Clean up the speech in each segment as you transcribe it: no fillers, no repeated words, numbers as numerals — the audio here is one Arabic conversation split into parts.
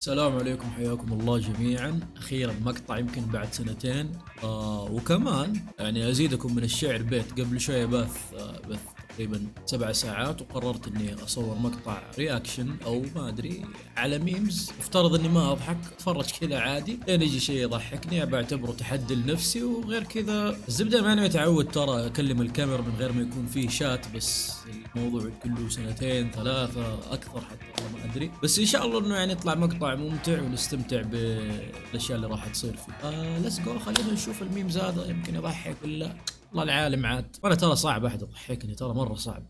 السلام عليكم، حياكم الله جميعا. اخيرا مقطع يمكن بعد سنتين. وكمان يعني ازيدكم من الشعر بيت. قبل شويه بث تقريبا 7 ساعات، وقررت اني اصور مقطع رياكشن او ما ادري على ميمز. افترض اني ما اضحك، اتفرج كذا عادي لين يجي شيء يضحكني، بعتبره تحدي لنفسي. وغير كذا الزبده ماني متعود ترى اكلم الكاميرا من غير ما يكون فيه شات، بس الموضوع كله سنتين 3 اكثر حتى ما ادري. بس ان شاء الله انه يعني يطلع مقطع ممتع ونستمتع بالاشياء اللي راح تصير فيه. ليتس جو، خلينا نشوف الميمز هذا يمكن يضحك ولا والله العالم عاد. وانا ترى صعب احد يضحكني، ترى مره صعب.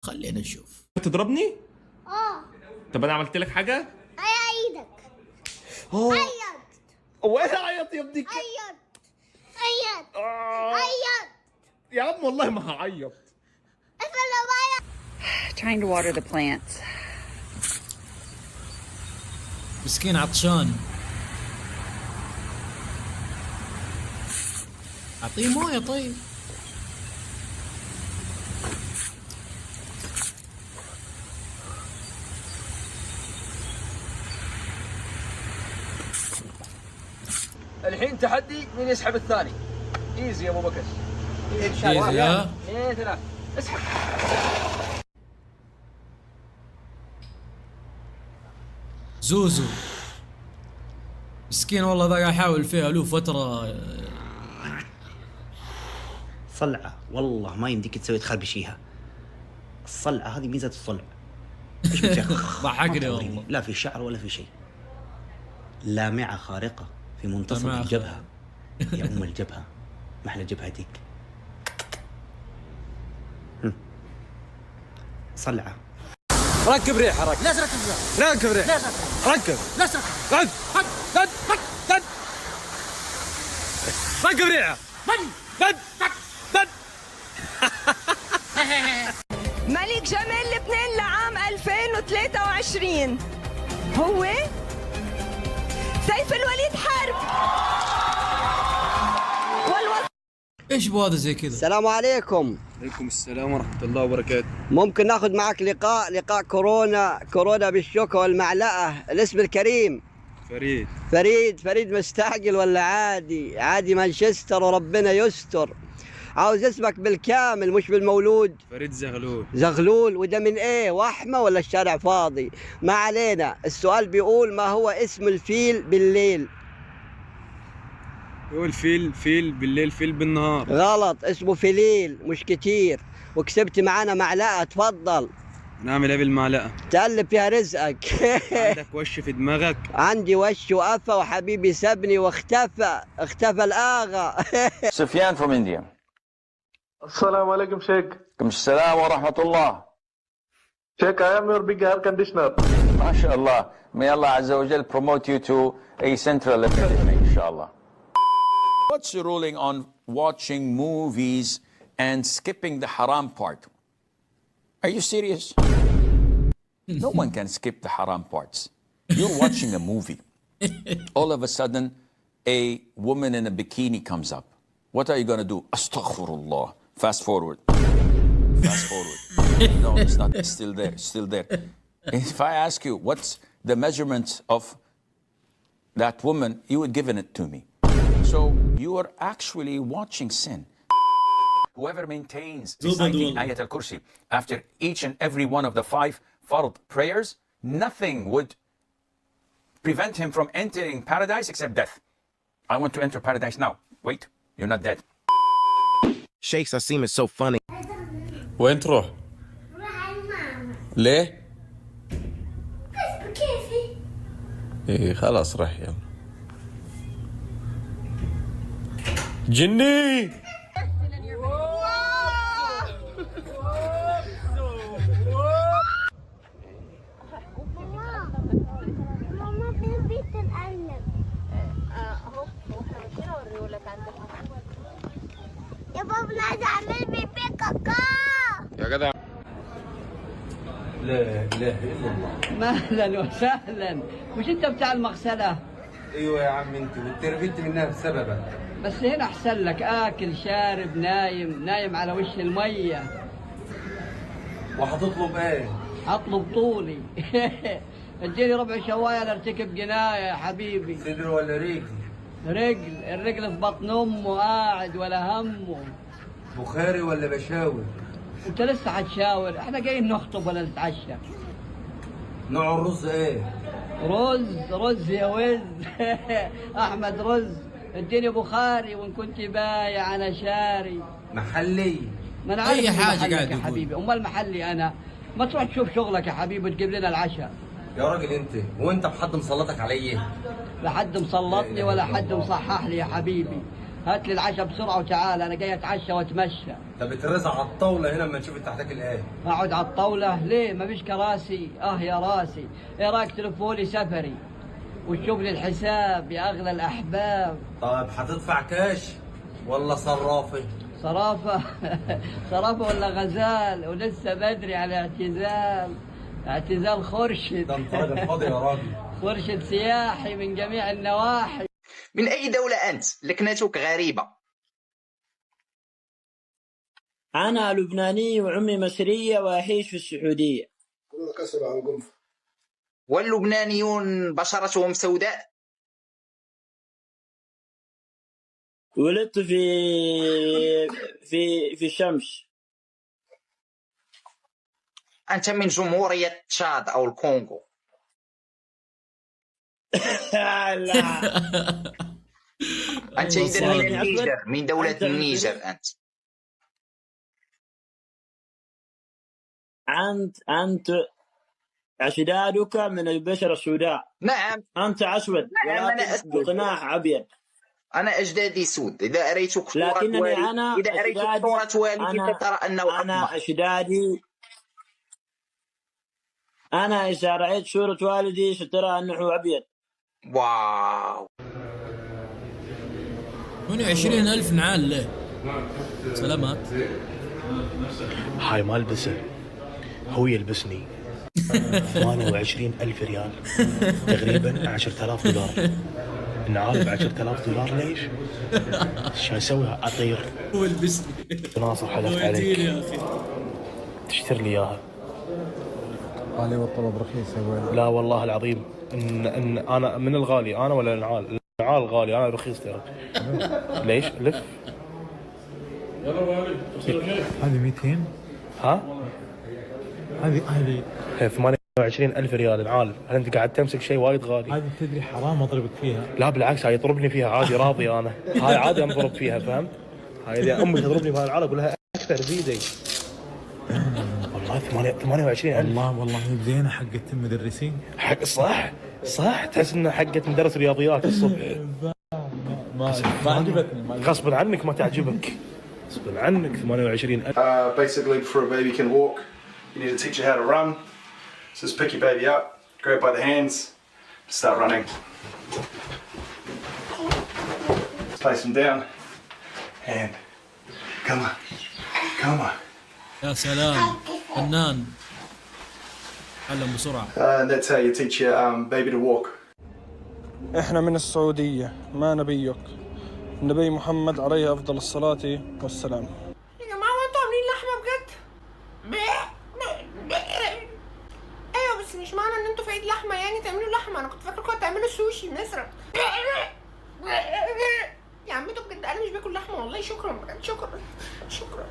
خلينا نشوف. تضربني؟ اه. طب انا عملت لك حاجه؟ ايدك. اوه عيط. وين عيط يا ابني؟ عيط. عيط. آه. عيط. يا عم والله ما هعيط. Trying to water the plants. مسكين عطشان، اعطيه مويه طيب. الحين تحدي مين يسحب الثاني. ايزي يا ابو بكر. ايزي يا 2 3 اسحب. زوزو مسكين والله، ذا قاعد يحاول فيها له فتره. صلعة والله ما يمديك تسوي تخربشيها. الصلعة هذه ميزة الصلع. ايش ضحكني والله. لا في شعر ولا في شيء. لامعة خارقة في منتصف لامعة الجبهة. يا أم الجبهة، محلى جبهتك. صلعة. ركب ريحه ركب. ليش ركب؟ ركب ريحه. ركب. ليش ركب؟ ركب ريحه. ملك جمال لبنان لعام 2023 هو سيف الوليد حرب. ايش بو هذا زي كذا؟ السلام عليكم. عليكم السلام ورحمه الله وبركاته. ممكن ناخذ معك لقاء كورونا بالشوكة والمعلقة. الاسم الكريم فريد مستعجل ولا عادي مانشستر وربنا يستر. عاوز اسمك بالكامل مش بالمولود. فريد زغلول. وده من ايه، وحمة ولا الشارع فاضي؟ ما علينا. السؤال بيقول ما هو اسم الفيل بالليل؟ يقول فيل بالليل، فيل بالنهار. غلط، اسمه فليل مش كتير. وكسبت معانا معلقة، تفضل. نعمل ايه بالمعلقه؟ تقلب فيها رزقك. عندك وش في دماغك؟ عندي وش وقفة، وحبيبي سابني اختفى الآغا. سفيان from India. السلام عليكم شيخ. عليكم السلام ورحمة الله. شيخ I am your big air conditioner. ما شاء الله. May Allah عز وجل promote you to a central academy إن شاء الله. What's your ruling on watching movies and skipping the haram part? Are you serious? No one can skip the haram parts. You're watching a movie. All of a sudden, a woman in a bikini comes up. What are you going to do? Astaghfirullah. Fast forward. No, it's not. It's still there. If I ask you what's the measurements of that woman, you would given it to me. So you are actually watching sin. Whoever maintains reciting Ayat al-Kursi after each and every one of the 5 fard prayers, nothing would prevent him from entering paradise except death. I want to enter paradise now. Wait, you're not dead. Sheikhs, I seem it's so funny. وين تروح؟ روح على الماما. ليه؟ بس بكيفي. ايه خلاص راح يلا. جني ماما في البيت تتقلب. اهو احنا ماشيين اوريهولك عندك. يا بابا عايز اعمل بيبي كاكا. يا جدع. لا اله الا الله. اهلا وسهلا. مش انت بتاع المغسلة؟ ايوه يا عم انت وترفدت منها بسببك. بس هنا احسن لك، اكل شارب نايم على وش المية. وهتطلب ايه؟ اطلب طولي. اديني ربع شوايه لارتكب جنايه يا حبيبي. صدر ولا رجل؟ رجل، الرجل في بطن امه قاعد ولا همه. بخاري ولا بشاور؟ انت لسه هتشاور؟ احنا جايين نخطب ولا نتعشى؟ نوع الرز ايه؟ رز يا وز. احمد رز. اديني بخاري وان كنت بايع انا شاري. محلي؟ ما انا عارف اي حاجه محلك قاعد يا يقول. حبيبي، امال محلي انا؟ ما تروح تشوف شغلك يا حبيبي وتجيب لنا العشاء. يا راجل انت، وانت بحد مسلطك علي؟ لا حد مسلطني ولا حد مصحح لي يا حبيبي. هات لي العشاء بسرعه وتعال، انا جاي اتعشى واتمشى. طب بترزع على الطاوله هنا اما نشوف انت هتاكل ايه؟ اقعد على الطاوله ليه؟ مفيش كراسي. يا راسي. ايه رايك تلفولي سفري وتشوف لي الحساب يا اغلى الاحباب؟ طيب هتدفع كاش ولا صرافه؟ صرافه. صرافه ولا غزال؟ ولسه بدري على اعتزال خرشد. ده انت راجل فاضي يا راجل. خرشد سياحي من جميع النواحي. من أي دولة أنت؟ لكنتك غريبة. أنا لبناني وعمي مصرية وأعيش في السعودية. كلنا كسر عن قنف. واللبنانيون بشرتهم سوداء؟ ولدت في الشمس. أنت من جمهورية تشاد أو الكونغو؟ لا. أنت إذا من النيجر، من دولة النيجر أنت. أنت أجدادك من البشرة السوداء. نعم. أنت أسود. نعم أنا أسود بقناع أبيض. أنا أجدادي سود. إذا أريتك صورة لكنني والدي، أنا إذا أريتك صورة والدي ترى أنه أنا أجدادي. أنا إذا رأيت صورة والدي سترى أنه أبيض. واو. 28,000 نعال ليه؟ سلامات. هاي ما البسه، هو يلبسني. 28,000 ريال تقريبا 10,000 دولار. النعال ب 10,000 دولار ليش؟ شو اسوي؟ اطير. هو يلبسني. ناصر حلفت عليك يا اخي تشتري لي اياها. غالي والطلب رخيص يا ولد. لا والله العظيم ان انا من الغالي، انا ولا النعال؟ النعال غالي، انا رخيص ترى. ليش؟ لف. هذه 200. ها؟ هذه 28,000 ريال العال. هل انت قاعد تمسك شيء وايد غالي؟ هذه تدري حرام اضربك فيها. لا بالعكس، هاي يضربني فيها عادي، راضي انا. هاي عادي انضرب فيها، فهمت؟ هاي اذا امي تضربني بهاي العال اقول لها اكثر زيدي. والله 28,000. والله زينه حقت المدرسين. حق صح تحس انها حقت مدرس رياضيات الصبح. ما عجبتني. غصبا عنك ما تعجبك. غصبا عنك 28,000. Basically, before a baby can walk, you need to teach it how to run. So just pick your baby up, grab by the hands, start running. Place them down, and come on. يا سلام فنان. علم بسرعة. And that's how you teach your baby to walk. احنا من السعودية، ما نبيك. النبي محمد عليه أفضل الصلاة والسلام. يا جماعة انتوا عاملين لحمة بجد؟ ايوه بس مش معنى ان انتوا في عيد لحمة يعني تعملوا لحمة. انا كنت فاكركم هتعملوا سوشي مثلا. يا عمتو بجد انا مش باكل لحمة والله. شكرا بجد، شكرا.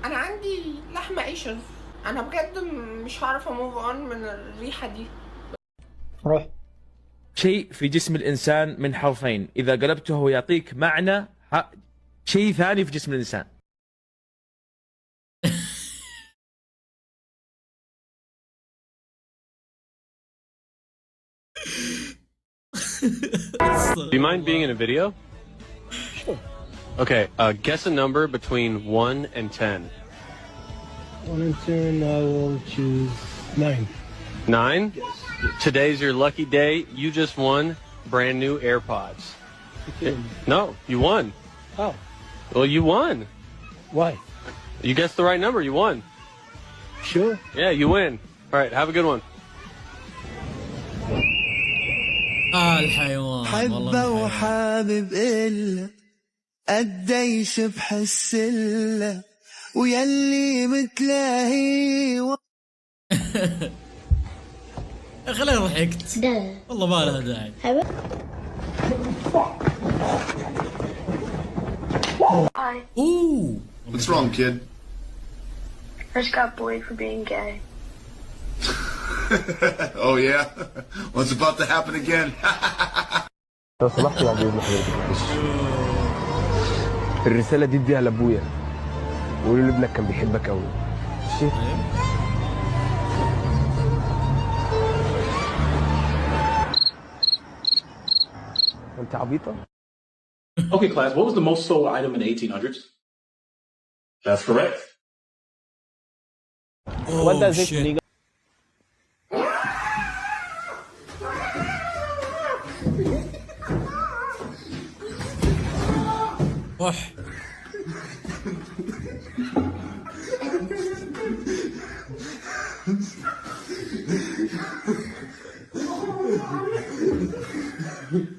انا عندي لحمة ايشز. انا بجد مش هعرف اموف اون من الريحة دي. روح. شيء في جسم الإنسان من حرفين، إذا قلبته يعطيك معنى شيء ثاني في جسم الإنسان. Do you mind being in a video? Sure. Okay, guess a number between 1 and 10. 1 and 10, I will choose 9. 9? Yes. Today's your lucky day. You just won brand new AirPods. No, you won. How? Well, you won. Why? You guessed the right number. You won. Sure? Yeah, you win. All right, have a good one. الحيوان حبه وحابب إلا قديش بحس إلا ويلي متلاهي خليني ضحكت والله ما لها داعي. اوه What's wrong, kid? I just got bullied for being gay. Oh yeah? What's about to happen again? لو سمحت بعد اذن حضرتك معلش. الرسالة دي اديها لابويا وقولوا له ابنك كان بيحبك قوي. ماشي؟ انت عبيطة؟ Okay, class, what was the most sold item in the 1800s? That's correct. What does it mean? وح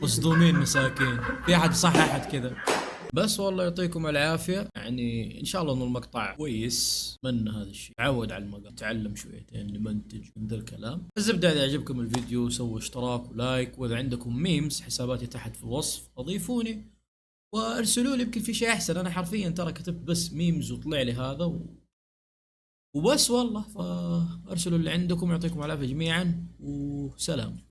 مصدومين مساكين. في احد صح احد كذا. بس والله يعطيكم العافية. يعني ان شاء الله ان المقطع كويس. اتمنى هذا الشيء. تعود على المقطع، تعلم شويتين نمنتج من ذا الكلام. الزبدة اذا عجبكم الفيديو سووا اشتراك ولايك، واذا عندكم ميمز حساباتي تحت في الوصف اضيفوني وارسلوا لي، يمكن في شيء احسن. انا حرفيا ترى كتبت بس ميمز وطلع لي هذا وبس والله. فارسلوا اللي عندكم. يعطيكم العافية جميعا وسلام.